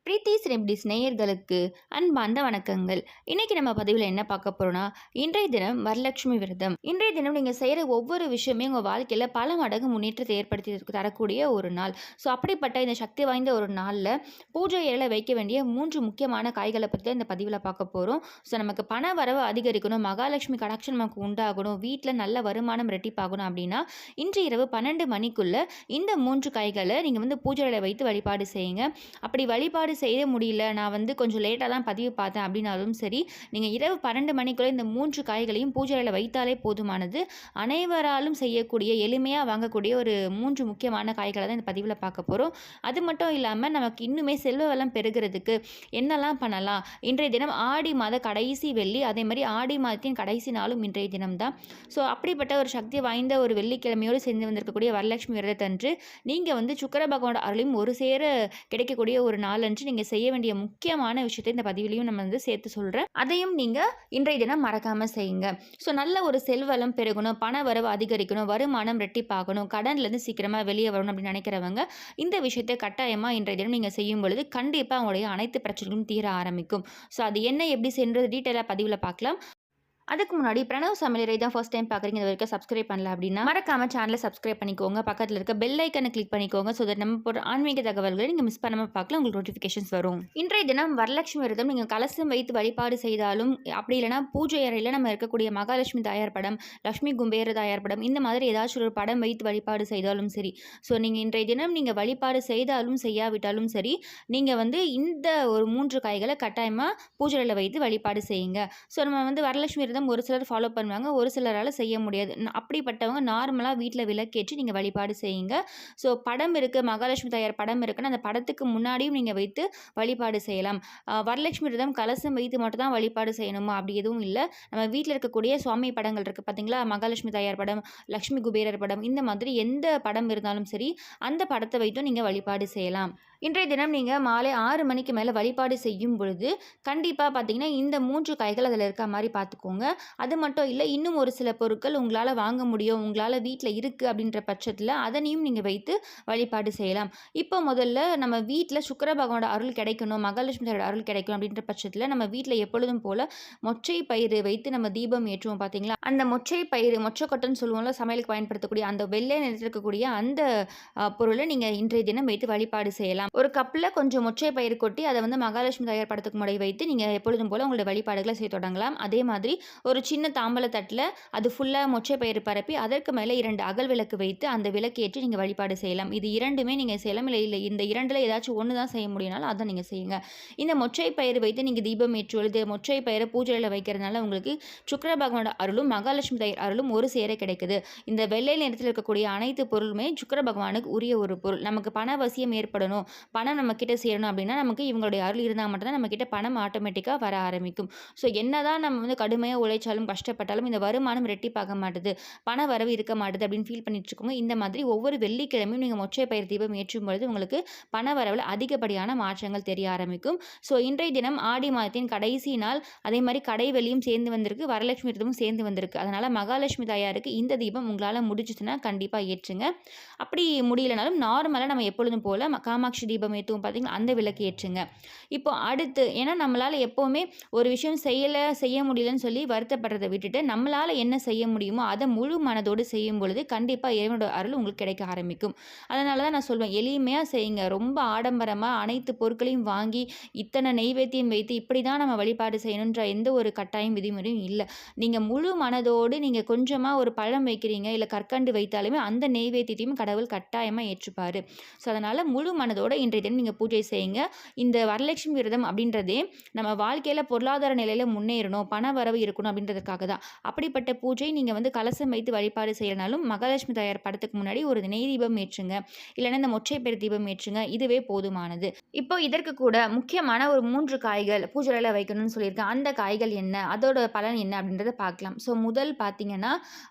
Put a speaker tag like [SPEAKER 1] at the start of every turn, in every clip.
[SPEAKER 1] Preethi's remedies நேயர்களுக்கு அன்பார்ந்த வணக்கங்கள். இன்னைக்கு நம்ம பதிவில் என்ன பார்க்க போறோம்னா, இன்றைய தினம் வரலட்சுமி விரதம். இன்றைய தினம் நீங்கள் செய்கிற ஒவ்வொரு விஷயமே உங்கள் வாழ்க்கையில் பல மடங்கு முன்னேற்றத்தை ஏற்படுத்தி தரக்கூடிய ஒரு நாள். ஸோ அப்படிப்பட்ட இந்த சக்தி வாய்ந்த ஒரு நாளில் பூஜை இலையில வைக்க வேண்டிய 3 முக்கியமான காய்களை பற்றி தான் இந்த பதிவில் பார்க்க போகிறோம். ஸோ நமக்கு பண வரவு அதிகரிக்கணும், மகாலட்சுமி கடாட்சம் நமக்கு உண்டாகணும், வீட்டில் நல்ல வருமானம் ரெட்டிப்பாகணும் அப்படின்னா இன்று இரவு 12 மணிக்குள்ள இந்த 3 காய்களை நீங்கள் பூஜை இலையில வைத்து வழிபாடு செய்யுங்க. அப்படி வழிபாடு செய்ய முடியல, நான் கொஞ்சம் லேட்டாக தான் பதிவு பார்த்தேன் அப்படின்னாலும் சரி, நீங்கள் இரவு 12 மணிக்குள்ளே இந்த 3 காய்களையும் பூஜையில் வைத்தாலே போதுமானது. அனைவராலும் செய்யக்கூடிய எளிமையாக வாங்கக்கூடிய ஒரு 3 முக்கியமான காய்களை தான் இந்த பதிவில் பார்க்க போகிறோம். அது மட்டும் இல்லாமல் நமக்கு இன்னுமே செல்வ வளம் பெருகிறதுக்கு என்னெல்லாம் பண்ணலாம். இன்றைய தினம் ஆடி மாத கடைசி வெள்ளி, அதே மாதிரி ஆடி மாதத்தின் கடைசி நாளும் இன்றைய தினம் தான். ஸோ அப்படிப்பட்ட ஒரு சக்தி வாய்ந்த ஒரு வெள்ளிக்கிழமையோடு சேர்ந்து வந்திருக்கக்கூடிய வரலட்சுமி விரதத்தன்று நீங்கள் சுக்கிர பகவானோட அருளையும் ஒரு சேர கிடைக்கக்கூடிய ஒரு நாளன்று நீங்கள் செய்ய வேண்டிய முக்கியமான விஷயத்தை இந்த பதிவிலையும் நம்ம சேர்த்து சொல்கிறேன். அதையும் நீங்கள் இன்றைய தினம் மறக்காமல் செய்யுங்க. ஸோ நல்ல ஒரு செல்வளம் பெருகணும், பண வரவு அதிகரிக்கணும், வருமானம் ரெட்டிப்பாகணும், கடன்லேருந்து சீக்கிரமாக வெளியே வரணும் அப்படின்னு நினைக்கிறவங்க இந்த விஷயத்தை கட்டாயமாக இன்றைய தினம் நீங்கள் செய்யும் பொழுது கண்டிப்பாக அவங்களுடைய அனைத்து பிரச்சனைகளும் தீர ஆரம்பிக்கும். ஸோ அது என்ன எப்படி சென்றது டீட்டெயிலாக பதிவில் பார்க்கலாம். அதுக்கு முன்னாடி பிரணவ் சமையலறை தான் ஃபர்ஸ்ட் டைம் பார்க்குறீங்க, இது வரைக்கும் சப்ஸ்கிரைப் பண்ணல அப்படின்னா மறக்காம சேனலை சப்ஸ்கிரைப் பண்ணிக்கோங்க. பக்கத்தில் இருக்க பெல் ஐக்கனை கிளிக் பண்ணிக்கோங்க. ஸோ தட் நம்ம போகிற ஆன்மீக தகவல்களை நீங்கள் மிஸ் பண்ணாமல் பார்க்கலாம், உங்களுக்கு நோட்டிஃபிகேஷன்ஸ் வரும். இன்றைய தினம் வரலட்சுமி விரதம் நீங்கள் கலசம் வைத்து வழிபாடு செய்தாலும், அப்படி இல்லைனா பூஜை அறையில் நம்ம இருக்கக்கூடிய மகாலட்சுமி தாயார் படம், லட்சுமி குபேர தாயார் படம், இந்த மாதிரி ஏதாச்சும் ஒரு படம் வைத்து வழிபாடு செய்தாலும் சரி, ஸோ நீங்கள் இன்றைய தினம் நீங்கள் வழிபாடு செய்தாலும் செய்யாவிட்டாலும் சரி, நீங்கள் இந்த ஒரு 3 காய்களை கட்டாயமாக பூஜையில் வைத்து வழிபாடு செய்யுங்க. ஸோ நம்ம வரலட்சுமி விரதம் ஒரு சிலர் ஃபாலோ பண்ணுவாங்க, ஒரு சிலரால் செய்ய முடியாது. அப்படிப்பட்டவங்க நார்மலாக வீட்டில் விளக்கேற்றி நீங்கள் வழிபாடு செய்யுங்க. ஸோ படம் இருக்குது, மகாலட்சுமி தாயார் படம் இருக்குன்னா அந்த படத்துக்கு முன்னாடியும் நீங்கள் வைத்து வழிபாடு செய்யலாம். வரலட்சுமி விரதம் கலசம் வைத்து மட்டும் தான் வழிபாடு செய்யணுமா அப்படி எதுவும் இல்லை. நம்ம வீட்டில் இருக்கக்கூடிய சுவாமி படங்கள் இருக்குது பார்த்தீங்களா, மகாலட்சுமி தாயார் படம், லக்ஷ்மி குபேரர் படம், இந்த மாதிரி எந்த படம் இருந்தாலும் சரி அந்த படத்தை வைத்தும் நீங்கள் வழிபாடு செய்யலாம். இன்றைய தினம் நீங்கள் மாலை 6 மணிக்கு மேலே வழிபாடு செய்யும் பொழுது கண்டிப்பாக பார்த்தீங்கன்னா இந்த 3 காய்கள் அதில் இருக்க மாதிரி பார்த்துக்கோங்க. அது மட்டும் இல்லை, இன்னும் ஒரு சில பொருட்கள் உங்களால் வாங்க முடியும், உங்களால் வீட்டில் இருக்குது அப்படின்ற பட்சத்தில் அதனையும் நீங்கள் வைத்து வழிபாடு செய்யலாம். இப்போ முதல்ல நம்ம வீட்டில் சுக்கிர பகவானோட அருள் கிடைக்கணும், மகாலட்சுமி தாயோட அருள் கிடைக்கணும் அப்படின்ற பட்சத்தில் நம்ம வீட்டில் எப்பொழுதும் போல் மொச்சை பயிறு வைத்து நம்ம தீபம் ஏற்றுவோம் பார்த்தீங்களா. அந்த மொச்சை பயிறு, மொச்சக்கொட்டைன்னு சொல்லுவோம்ல, சமையலுக்கு பயன்படுத்தக்கூடிய அந்த வெள்ளை நிறத்தில் இருக்கக்கூடிய அந்த பொருளை நீங்கள் இன்றைய தினம் வைத்து வழிபாடு செய்யலாம். ஒரு கப்பில் கொஞ்சம் மொச்சை பயிறு கொட்டி அதை மகாலட்சுமி தாயார் படத்துக்கு முறை வைத்து நீங்கள் எப்பொழுதும் போல் உங்களுடைய வழிபாடுகளை செய்ய தொடங்கலாம். அதே மாதிரி ஒரு சின்ன தாம்பல தட்டில் அது ஃபுல்லாக மொச்சை பயிறு பரப்பி அதற்கு மேலே 2 அகல் விளக்கு வைத்து அந்த விளக்கு ஏற்றி நீங்கள் வழிபாடு செய்யலாம். இது இரண்டுமே நீங்கள் செய்யலாம். இல்லை இந்த இரண்டில் ஏதாச்சும் ஒன்று தான் செய்ய முடியும்னாலும் அதை நீங்கள் செய்யுங்க. இந்த மொச்சை பயிறு வைத்து நீங்கள் தீபம் ஏற்றுவது, மொச்சை பயிரை பூஜையில் வைக்கிறதுனால உங்களுக்கு சுக்கிர பகவானோட அருளும் மகாலட்சுமி தாயார் அருளும் ஒரு சேர கிடைக்குது. இந்த வெள்ளை நிறத்தில் இருக்கக்கூடிய அனைத்து பொருளுமே சுக்கிர பகவானுக்கு உரிய ஒரு பொருள். நமக்கு பண வசியம் ஏற்படணும், பணம் நம்ம கிட்ட சேரணும் அப்படின்னா நமக்கு இவங்களுடைய அருள் இருந்தால் மட்டும்தான் நம்ம கிட்ட பணம் ஆட்டோமேட்டிக்காக வர ஆரம்பிக்கும். ஸோ என்னதான் நம்ம கடுமையாக உழைச்சாலும் கஷ்டப்பட்டாலும் இந்த வருமானம் ரெட்டிப்பாக மாட்டுது, பண வரவு இருக்க மாட்டுது அப்படின்னு ஃபீல் பண்ணிட்டு இருக்கோங்க. இந்த மாதிரி ஒவ்வொரு வெள்ளிக்கிழமையும் நீங்கள் மொச்சை பயிர் தீபம் ஏற்றும் பொழுது உங்களுக்கு பண வரவில் அதிகப்படியான மாற்றங்கள் தெரிய ஆரம்பிக்கும். ஸோ இன்றைய தினம் ஆடி மாதத்தின் கடைசி நாள், அதே மாதிரி கடை வெளியும் சேர்ந்து வந்திருக்கு, வரலட்சுமி விரதமும் சேர்ந்து வந்திருக்கு. அதனால் மகாலட்சுமி தாயாருக்கு இந்த தீபம் உங்களால் முடிஞ்சிச்சுன்னா கண்டிப்பாக ஏற்றுங்க. அப்படி முடியலனாலும் நார்மலாக நம்ம எப்பொழுதும் போல் காமாட்சி தீபம் ஏற்றுவோம் பார்த்தீங்கன்னா அந்த விளக்கு ஏற்றுங்க. இப்போ அடுத்து, ஏன்னா நம்மளால் எப்போவுமே ஒரு விஷயம் செய்ய முடியலன்னு சொல்லி வருத்தப்படுறதை விட்டுட்டு நம்மளால் என்ன செய்ய முடியுமோ அதை முழு மனதோடு செய்யும் பொழுது கண்டிப்பாக இறைவனோட அருள் உங்களுக்கு கிடைக்க ஆரம்பிக்கும். அதனால தான் நான் சொல்வேன், எளிமையாக செய்யுங்க. ரொம்ப ஆடம்பரமாக அனைத்து பொருட்களையும் வாங்கி இத்தனை நெய்வேத்தியம் வைத்து இப்படி தான் நம்ம வழிபாடு செய்யணுன்ற எந்த ஒரு கட்டாயம் விதிமுறையும் இல்லை. நீங்கள் முழு மனதோடு நீங்கள் கொஞ்சமாக ஒரு பழம் வைக்கிறீங்க, இல்லை கற்கண்டு வைத்தாலுமே அந்த நெய்வேத்தியத்தையும் கடவுள் கட்டாயமாக ஏற்றுப்பார். ஸோ அதனால் முழு மனதோடு இன்றைய தினம் நீங்கள் பூஜை செய்யுங்க. இந்த வரலட்சுமி விரதம் அப்படின்றதே நம்ம வாழ்க்கையில் பொருளாதார நிலையில் முன்னேறணும், பண வரவு இருக்கணும் அப்படின்றதுக்காக தான். அப்படிப்பட்ட பூஜை நீங்கள் கலசம் வைத்து வழிபாடு செய்யனாலும் மகாலட்சுமி தாயார் படத்துக்கு முன்னாடி ஒரு நெய் தீபம் ஏற்றுங்க, இல்லைன்னா இந்த மொச்சை பயிர் தீபம் ஏற்றுங்க, இதுவே போதுமானது. இப்போ இதற்கு கூட முக்கியமான ஒரு 3 காய்கள் பூஜையில் வைக்கணும்னு சொல்லியிருக்கேன். அந்த காய்கள் என்ன, அதோட பலன் என்ன அப்படின்றத பார்க்கலாம். ஸோ முதல் பார்த்தீங்கன்னா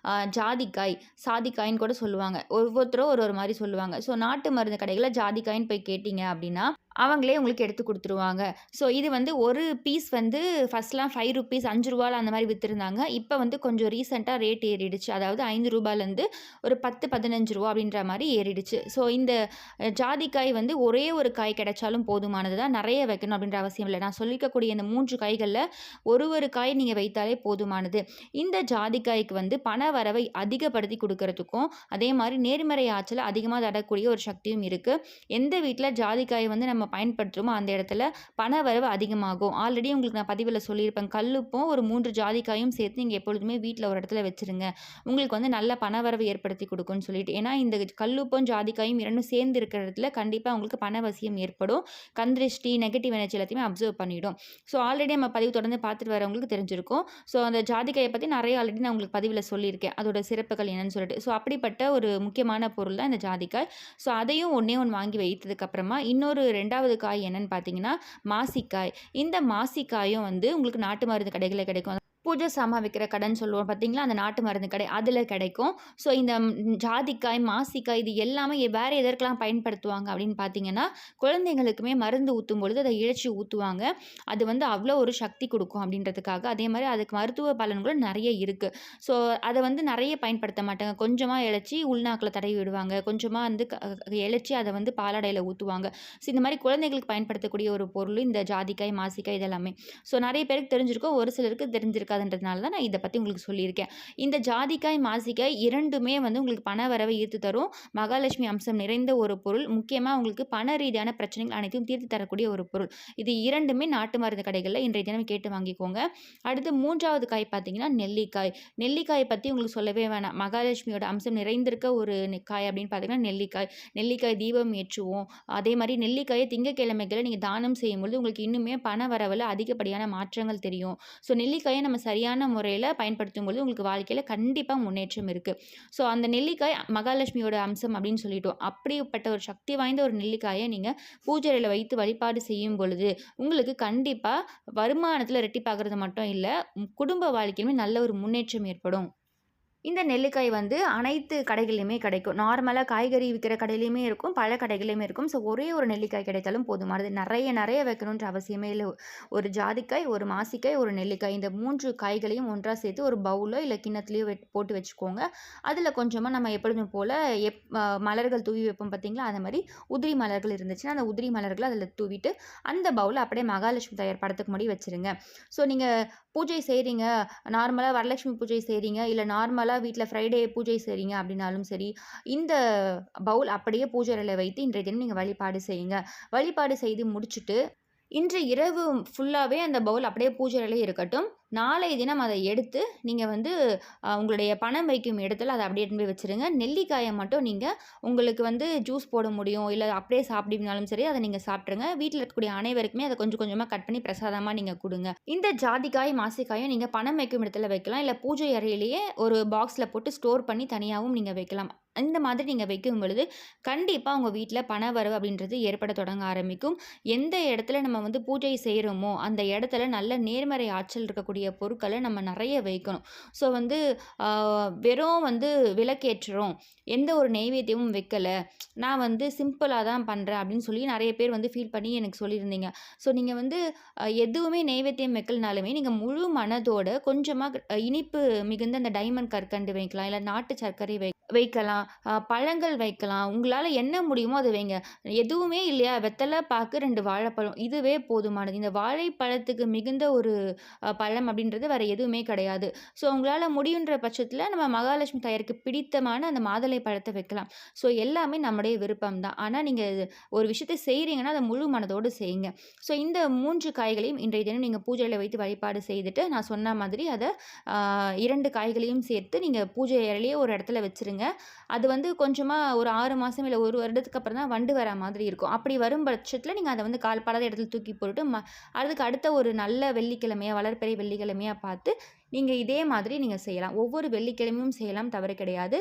[SPEAKER 1] ஜாதிக்காய், சாதிக்காயின்னு கூட சொல்லுவாங்க, ஒவ்வொருத்தரும் ஒரு மாதிரி சொல்லுவாங்க. ஸோ நாட்டு மருந்து கடைகளில் ஜாதிக்காயின்னு போய் கேட்டிங்க அப்படின்னா அவங்களே உங்களுக்கு எடுத்து குடுத்துருவாங்க. ஸோ இது வந்து ஒரு பீஸ் வந்து ஃபர்ஸ்ட்லாம் ரூ. 5 ரூ. 5 அந்த மாரி வித்திருந்தாங்க. இப்ப வந்து கொஞ்சம் ரீசென்ட்டா ரேட் ஏறிடுச்சு. அதாவது ரூ. 5லேருந்து ஒரு 10, ரூ. 15 அப்படின்ற மாரி ஏறிடுச்சு. ஸோ இந்த ஜாதிக்காய் வந்து ஒரே ஒரு காய் கிடைச்சாலும் போதுமானது தான். நெறைய வைக்கணும் அப்படின்ற அவசியம் இல்ல. நான் சொல்லிக்கக்கூடிய இந்த 3 காய்கள்ல ஒரு காய் நீங்க வைத்தாலே போதுமானது. இந்த ஜாதிக்காய்க்கு வந்து பண வரவை அதிகப்படுத்தி குடுக்கறதுக்கும், அதே மாரி நேர்மறை ஆற்றல அதிகமா தரக்கூடிய ஒரு சக்தியும் இருக்கு. எந்த வீட்ல ஜாதிக்காய வந்து நம்ம பயன்படுத்துறோமோ, அந்த இடத்துல பணவரவு அதிகமாகும். ஆல்ரெடி உங்களுக்கு நான் பதிவுல சொல்லியிருப்பேன். கல்லுப்பும் ஒரு 3 ஜாதிக்காயும் சேர்த்து நீங்க எப்பொழுதுமே வீட்ல ஒரு இடத்துல வச்சுருங்க. உங்களுக்கு வந்து நல்ல பணவரவு ஏற்படுத்தி குடுக்கும்னு சொல்லிட்டு. ஏன்னா, இந்த கல்லுப்பும், ஜாதிக்காயும் 2ம் சேர்ந்து இருக்கிற இடத்துல கண்டிப்பா உங்களுக்கு பணவசியம் ஏற்படும். கண்திருஷ்டி, நெகட்டிவ் எனர்ஜி எல்லாத்தையுமே அப்சர்வ் பண்ணிடும். ஸோ ஆல்ரெடி நம்ம பதிவு தொடர்ந்து பார்த்துட்டு வரவங்களுக்கு தெரிஞ்சிருக்கும். ஸோ அந்த ஜாதிக்காய பத்தி நெறைய ஆல்ரெடி நான் உங்களுக்கு பதிவுல சொல்லியிருக்கேன். அதோட சிறப்புகள் என்னன்னு சொல்லிட்டு. ஸோ அப்படிப்பட்ட ஒரு முக்கியமான பொருள் தான் இந்த ஜாதிக்காய். ஸோ அதையும் ஒண்ணே ஒண்ணு வாங்கி வைத்ததுக்கு அப்புறமா, இன்னொரு 2வது காய் என்னன்னு பார்த்தீங்கன்னா, மாசிக்காய். இந்த மாசிக்காயும் வந்து உங்களுக்கு நாட்டு மருந்து கடைகள்ல கிடைக்கும். பூஜை சாமான் விக்கிற கடைன்னு சொல்லுவோம் பார்த்தீங்களா, அந்த நாட்டு மருந்து கடை அதில கிடைக்கும். ஸோ இந்த ஜாதிக்காய், மாசிக்காய் இது எல்லாமே வேற எதற்கெல்லாம் பயன்படுத்துவாங்க அப்படின்னு பார்த்தீங்கன்னா, குழந்தைகளுக்குமே மருந்து ஊத்தும் பொழுது அத இழைச்சி ஊத்துவாங்க. அது வந்து அவ்வளோ ஒரு சக்தி குடுக்கும் அப்படின்றதுக்காக. அதே மாரி அதுக்கு மருத்துவ பலன்களும் நெறைய இருக்கு. ஸோ அத வந்து நெறைய பயன்படுத்த மாட்டாங்க. கொஞ்சமா இழைச்சி உள்நாக்குல தடவி விடுவாங்க. கொஞ்சமா வந்து இழைச்சி அத வந்து பாலாடையில ஊத்துவாங்க. ஸோ இந்த மாரி குழந்தைகளுக்கு பயன்படுத்தக்கூடிய ஒரு பொருள் இந்த ஜாதிக்காய், மாசிக்காய் இதெல்லாமே. ஸோ நெறைய பேருக்கு தெரிஞ்சிருக்கும். ஒரு சிலருக்கு தெரிஞ்சிருக்காதுன்றதுனால தான் நான் இத பத்தி உங்களுக்கு சொல்லியிருக்கேன். இந்த ஜாதிக்காய், மாசிக்காய் 2மே வந்து உங்களுக்கு பண வரவை ஈர்த்து தரும். மகாலட்சுமி அம்சம் நிறைந்த ஒரு பொருள். முக்கியமா உங்களுக்கு பண ரீதியான பிரச்சனைகள் அனைத்தையும் தீர்த்து தரக்கூடிய ஒரு பொருள். இது 2மே நாட்டு மருந்து கடைகள்ல இன்றைய தினம் கேட்டு வாங்கிக்கோங்க. அடுத்து 3வது காய் பார்த்தீங்கன்னா, நெல்லிக்காய். நெல்லிக்காய பத்தி உங்களுக்கு சொல்லவே வேணாம். மகாலட்சுமியோட அம்சம் நிறைந்திருக்க ஒரு காய் அப்படின்னு பார்த்தீங்கன்னா நெல்லிக்காய். நெல்லிக்காய் தீபம் ஏற்றுவோம். அதே மாரி நெல்லிக்காய திங்கட்கிழமைகள்ல நீங்க தானம் செய்யும்பொழுது உங்களுக்கு இன்னுமே பண வரவுல அதிகப்படியான மாற்றங்கள் தெரியும். ஸோ நெல்லிக்காய நம்ம சரியான முறையில பயன்படுத்தும் பொழுது உங்களுக்கு வாழ்க்கையில கண்டிப்பா முன்னேற்றம் இருக்கு. ஸோ அந்த நெல்லிக்காய் மகாலட்சுமியோட அம்சம் அப்படின்னு சொல்லிட்டோம். அப்படிப்பட்ட ஒரு சக்தி வாய்ந்த ஒரு நெல்லிக்காய நீங்க பூஜை அறையில வைத்து வழிபாடு செய்யும் பொழுது, உங்களுக்கு கண்டிப்பா வருமானத்துல ரெட்டிப்பாகுறது மட்டும் இல்ல, குடும்ப வாழ்க்கையிலுமே நல்ல ஒரு முன்னேற்றம் ஏற்படும். இந்த நெல்லிக்காய் வந்து அனைத்து கடைகள்லையுமே கிடைக்கும். நார்மலா காய்கறி விக்கிற கடையிலயுமே இருக்கும், பழ கடைகள்லையுமே இருக்கும். ஸோ ஒரே ஒரு நெல்லிக்காய் கிடைத்தாலும் போதுமானது. நெறைய வைக்கணுன்ற அவசியமே இல்ல. ஒரு ஜாதிக்காய், ஒரு மாசிக்காய், ஒரு நெல்லிக்காய் இந்த 3 காய்களையும் ஒன்றா சேர்த்து ஒரு பவுலோ இல்ல கிண்ணத்துலயோ போட்டு வச்சுக்கோங்க. அதில கொஞ்சமா நம்ம எப்பொழுதும் போல மலர்கள் தூவி வைப்போம் பார்த்தீங்களா, அந்த மாரி உதிரி மலர்கள் இருந்துச்சுன்னா, அந்த உதிரி மலர்கள அதில தூவிட்டு, அந்த பவுல அப்படியே மகாலட்சுமி தாயார் படத்துக்கு முன்னாடி வச்சுருங்க. ஸோ நீங்க பூஜை செய்றீங்க, நார்மலா வரலட்சுமி பூஜை செய்றீங்க, இல்ல நார்மலா வீட்ல ஃப்ரைடே பூஜை செய்றீங்க அப்படின்னாலும் சரி, இந்த பவுல் அப்படியே பூஜை அறையில வைத்து இன்றைய தினம் நீங்க வழிபாடு செய்யுங்க. வழிபாடு செய்து முடிச்சுட்டு இன்று இரவு ஃபுல்லாவே அந்த பவுல் அப்படியே பூஜை அறையிலே இருக்கட்டும். நாளைய தினம் அத எடுத்து நீங்க வந்து உங்களுடைய பணம் வைக்கும் இடத்துல அத அப்படியே எடுத்துட்டு போய் வச்சுருங்க. நெல்லிக்காய மட்டும் நீங்க உங்களுக்கு வந்து ஜூஸ் போட முடியும், இல்ல அப்படியே சாப்பிடுவீங்கனாலும் சரி, அத நீங்க சாப்பிட்டுருங்க. வீட்ல இருக்கக்கூடிய அனைவருக்குமே அத கொஞ்சம் கொஞ்சமா கட் பண்ணி பிரசாதமா நீங்க குடுங்க. இந்த ஜாதிக்காய், மாசிக்காயும் நீங்க பணம் வைக்கும் இடத்துல வைக்கலாம். இல்ல பூஜை அறையிலேயே ஒரு பாக்ஸ்ல போட்டு ஸ்டோர் பண்ணி தனியாவும் நீங்க வைக்கலாம். இந்த மாதிரி நீங்க வைக்கும் பொழுது, கண்டிப்பா உங்க வீட்ல பணவரவு அப்படின்றது ஏற்பட தொடங்க ஆரம்பிக்கும். எந்த இடத்துல நம்ம வந்து பூஜை செய்றோமோ, அந்த இடத்துல நல்ல நேர்மறை ஆற்றல் இருக்கக்கூடிய பொருட்கள நம்ம நெறைய வைக்கணும். ஸோ வந்து ஆ வெறும் வந்து விளக்கேற்றுறோம், எந்த ஒரு நெய்வேத்தியமும் வைக்கல, நான் வந்து சிம்பிளா தான் பண்றேன் அப்படின்னு சொல்லி நெறைய பேர் வந்து ஃபீல் பண்ணி எனக்கு சொல்லியிருந்தீங்க. ஸோ நீங்க வந்து எதுவுமே நெய்வேத்தியம் வைக்கலனாலுமே, நீங்க முழு மனதோட கொஞ்சமா இனிப்பு மிகுந்த அந்த டைமண்ட் கற்கண்டு வைக்கலாம், இல்ல நாட்டு சர்க்கரை வைக்கலாம். பழங்கள் வைக்கலாம். உங்களால என்ன முடியுமோ அத வைங்க. எதுவுமே இல்லையா, வெத்தல பாக்கு, 2 வாழைப்பழம் இதுவே போதுமானது. இந்த வாழைப்பழத்துக்கு மிகுந்த ஒரு பழம் அப்படின்றது வேற எதுவுமே கிடையாது. ஸோ உங்களால முடியுன்ற பட்சத்தில நம்ம மகாலட்சுமி தாயாருக்கு பிடித்தமான அந்த மாதுளை பழத்த வைக்கலாம். ஸோ எல்லாமே நம்முடைய விருப்பம் தான். ஆனா நீங்க ஒரு விஷயத்த செய்றீங்கன்னா, அத முழு மனதோடு செய்யுங்க. ஸோ இந்த 3 காய்களையும் இன்றைய தினம் நீங்க பூஜையில வைத்து வழிபாடு செய்துட்டு, நான் சொன்ன மாதிரி அத 2 காய்களையும் சேர்த்து நீங்க பூஜை அறையிலேயே ஒரு இடத்துல வச்சுருங்க. அது வந்து கொஞ்சமா ஒரு 6 மாசம் இல்ல 1 வருடத்துக்கு அப்புறம் தான் வண்டு வரா மாதிரி இருக்கும். அப்படி வரும் பட்சத்தில நீங்க அத வந்து கால்படாத இடத்துல தூக்கி போட்டுட்டு, அதுக்கு அடுத்த ஒரு நல்ல வெள்ளிக்கிழமையா, வளர்பிறை வெள்ளிக்கிழமையா பார்த்து நீங்க இதே மாதிரி நீங்க செய்யலாம். ஒவ்வொரு வெள்ளிக்கிழமையும் செய்யலாம், தவறு கிடையாது.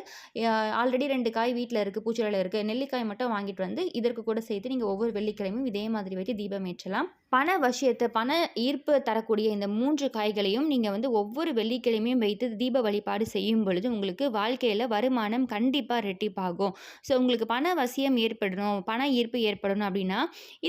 [SPEAKER 1] ஆல்ரெடி 2 காய் வீட்ல இருக்கு, பூஜையில இருக்கு. நெல்லிக்காய் மட்டும் வாங்கிட்டு வந்து இதற்கு கூட சேர்த்து நீங்க ஒவ்வொரு வெள்ளிக்கிழமையும் இதே மாதிரி வைத்து தீபம் ஏற்றலாம். பண வசியத்த, பண ஈர்ப்பு தரக்கூடிய இந்த 3 காய்களையும் நீங்க வந்து ஒவ்வொரு வெள்ளிக்கிழமையும் வைத்து தீப வழிபாடு செய்யும் பொழுது, உங்களுக்கு வாழ்க்கையில வருமானம் கண்டிப்பா ரெட்டிப்பாகும். ஸோ உங்களுக்கு பண வசியம் ஏற்படணும், பண ஈர்ப்பு ஏற்படணும் அப்படின்னா,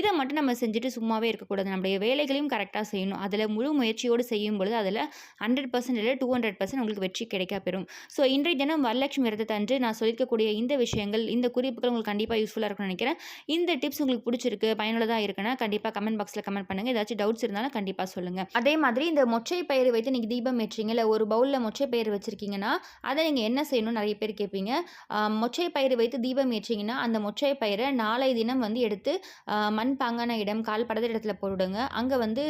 [SPEAKER 1] இத மட்டும் நம்ம செஞ்சுட்டு சும்மாவே இருக்கக்கூடாது. நம்முடைய வேலைகளையும் கரெக்ட்டா செய்யணும். அதில முழு முயற்சியோடு செய்யும் பொழுது, அதில 100% இல்ல 200% உங்களுக்கு வெற்றி கிடைக்கப் பெறும். ஸோ இன்றைய தினம் வரலட்சுமி விரதத்தன்று நான் சொல்லியிருக்கக்கூடிய இந்த விஷயங்கள், இந்த குறிப்புகள் உங்களுக்கு கண்டிப்பா யூஸ்ஃபுல்லா இருக்கும்னு நினைக்கிறேன். இந்த டிப்ஸ் உங்களுக்கு புடிச்சிருக்கு, பயனுள்ளதா இருக்குன்னா, கண்டிப்பா கமெண்ட் பாக்ஸ்ல கமெண்ட் பண்ணுங்க. ஏதாச்சும் டவுட்ஸ் இருந்தாலும் கண்டிப்பா சொல்லுங்க. அதே மாதிரி இந்த மொச்சை பயிறு வைத்து நீங்க தீபம் ஏற்றீங்க, இல்ல ஒரு பவுல்ல மொச்சை பயிறு வச்சிருக்கீங்கன்னா, அத நீங்க என்ன செய்யணும்னு நெறைய பேர் கேட்பீங்க. மொச்சை பயிறு வைத்து தீபம் ஏற்றீங்கன்னா, அந்த மொச்சை பயிர நாளைய தினம் வந்து எடுத்து மண் பாங்கான இடம், கால் படாத இடத்துல போடுங்க. அங்க வந்து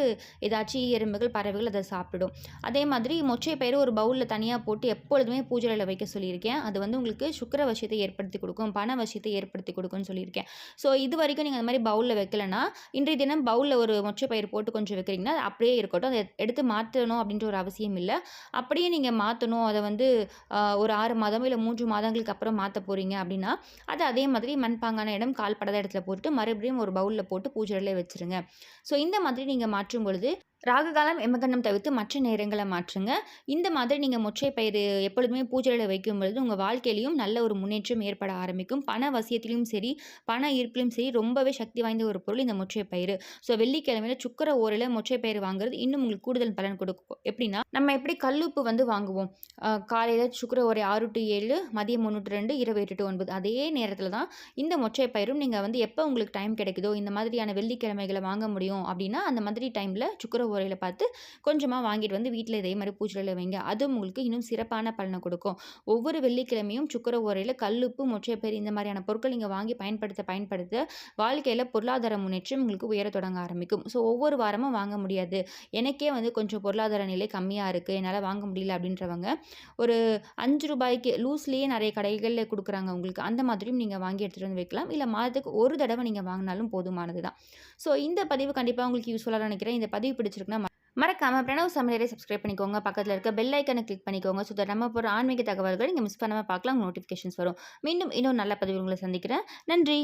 [SPEAKER 1] ஏதாச்சும் எறும்புகள், பறவைகள் அத சாப்பிடும். அதே மாதிரி மொச்சை பயிறு ஒரு பவுல்ல தனியா போட்டு எப்பொழுதுமே பூஜை அறையில வைக்க சொல்லியிருக்கேன். அது வந்து உங்களுக்கு சுக்கிர வசியத்தை ஏற்படுத்தி குடுக்கும், பண வசியத்தை ஏற்படுத்தி குடுக்கும்னு சொல்லியிருக்கேன். ஸோ இதுவரைக்கும் நீங்க அந்த மாரி பவுல்ல வைக்கலன்னா, இன்றைய தினம் பவுல்ல ஒரு மொச்சை பயிறு போட்டு கொஞ்சம் வைக்கிறீங்கன்னா, அது அப்படியே இருக்கட்டும். அத எடுத்து மாத்தணும் அப்படின்ற ஒரு அவசியம் இல்ல. அப்படியே நீங்க மாத்தணும், அத வந்து ஒரு 6 மாதமோ இல்ல 3 மாதங்களுக்கு அப்புறம் மாத்த போறீங்க அப்படின்னா, அத அதே மாதிரி மண்பாங்கான இடம், கால் படாத இடத்துல போட்டுட்டு மறுபடியும் ஒரு பவுல்ல போட்டு பூஜை அறையில வச்சுருங்க. ஸோ இந்த மாதிரி நீங்க மாற்றும் பொழுது, ராகு காலம், எமகண்டம் தவிர்த்து மற்ற நேரங்கள மாற்றுங்க. இந்த மாதிரி நீங்க மொச்சை பயிறு எப்பொழுதுமே பூஜையில வைக்கும் பொழுது, உங்க வாழ்க்கையிலயும் நல்ல ஒரு முன்னேற்றம் ஏற்பட ஆரம்பிக்கும். பண வசியத்திலும் சரி, பண ஈர்ப்பிலும் சரி, ரொம்பவே சக்தி வாய்ந்த ஒரு பொருள் இந்த மொச்சை பயிறு. ஸோ வெள்ளிக்கிழமையில சுக்கிர ஓரையில மொச்சை பயிறு வாங்குறது இன்னும் உங்களுக்கு கூடுதல் பலன் கொடுக்கும். எப்படின்னா, நம்ம எப்படி கல்லுப்பு வந்து வாங்குவோம். காலையில சுக்கிர ஓரை 6 டூ 7, மதியம் 1 டூ 2, இரவு 8 டூ 9. அதே நேரத்தில தான் இந்த மொச்சை பயிரும் நீங்க வந்து எப்ப உங்களுக்கு டைம் கிடைக்குதோ, இந்த மாதிரியான வெள்ளிக்கிழமைகள்ல வாங்க முடியும் அப்படின்னா, அந்த மாதிரி டைம்ல சுக்கிர ஓரையில பார்த்து கொஞ்சமா வாங்கிட்டு வந்து வீட்ல இதே மாரி பூஜையில வைங்க. அதுவும் உங்களுக்கு இன்னும் சிறப்பான பலன கொடுக்கும். ஒவ்வொரு வெள்ளிக்கிழமையும் சுக்கிர ஓரையில கல்லுப்பு, மொச்சை பயிறு இந்த மாரியான பொருட்கள் நீங்க வாங்கி பயன்படுத்த வாழ்க்கையில பொருளாதார முன்னேற்றம் உங்களுக்கு உயரத் தொடங்க ஆரம்பிக்கும். ஸோ ஒவ்வொரு வாரமும் வாங்க முடியாது. எனக்கே வந்து கொஞ்சம் பொருளாதார நிலை கம்மியா இருக்கு. என்னால வாங்க முடியல அப்படின்றவங்க, ஒரு ரூ. 5 லூஸ்லயே நெறைய கடைகள்ல குடுக்குறாங்க உங்களுக்கு. அந்த மாதிரியும் நீங்க வாங்கி எடுத்துட்டு வந்து வைக்கலாம். இல்ல மாதத்துக்கு ஒரு தடவ நீங்க வாங்குனாலும் போதுமானது தான். ஸோ இந்த பதிவு கண்டிப்பா உங்களுக்கு யூஸ்ஃபுல்லா நினைக்கிறேன். இந்த பதிவு பிடிச்சிருக்குன்னா மறக்காம பிரணவ் சமையலறை சப்ஸ்கிரைப் பண்ணிக்கோங்க. பக்கத்துல இருக்க பெல் ஐகானை கிளிக் பண்ணிக்கோங்க. ஸோ தட் நம்ம போற ஆன்மீக தகவல்கள் நீங்க மிஸ் பண்ணாம பார்க்கலாம். நோட்டிஃபிகேஷன்ஸ் வரும். மீண்டும் இன்னொரு நல்ல பதிவில் உங்களை சந்திக்கிறேன். நன்றி.